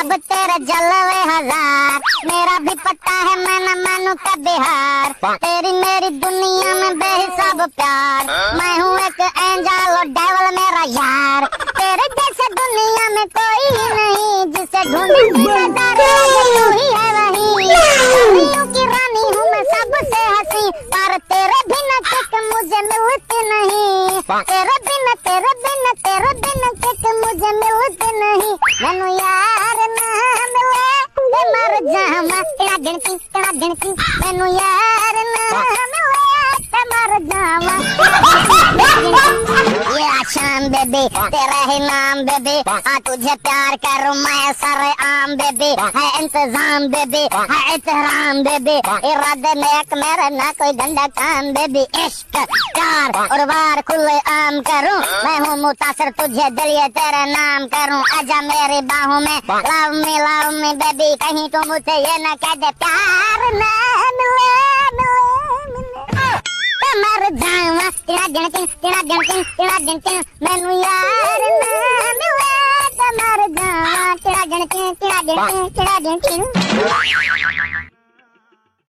अब तेरे जलवे हजार, मेरा भी पता है मैं न मानू का बिहार। तेरी मेरी दुनिया में बेहिसाब प्यार, मैं हूँ एक एंजल और डेविल मेरा यार। तेरे जैसे दुनिया में कोई ही नहीं, जिसे ढूंढे तू ही है वही। रानियों की रानी हूँ मैं सबसे हंसी, पर तेरे बिना किक मुझे मिलती नहीं। तेरे बिना किक मुझे मिलती नहीं। मैनू यार ना मिले ते मर जावां, तेरा गिनती मैनू यार ना मिले ते मर जावां। ये आशान बेबी तेरा ही नाम बेबी, हाँ तुझे प्यार करूँ मैं सारे आम बेबी। है इंतजाम बेबी है एहतराम बेबी, इरादे नेक मेरे ना कोई गंदा काम बेबी। इश्क प्यार और वार खुले आम करूँ, मैं हूँ मुतासिर तुझे दिल ये तेरा नाम करूँ। आजा मेरी बाहों में लव मी बेबी, कहीं तो मुझे ये ना कह दे प्यार ना मिले मर जावां। तेरा गिनती मैनू यार ना मिले ते मर जावां। तेरा गिनती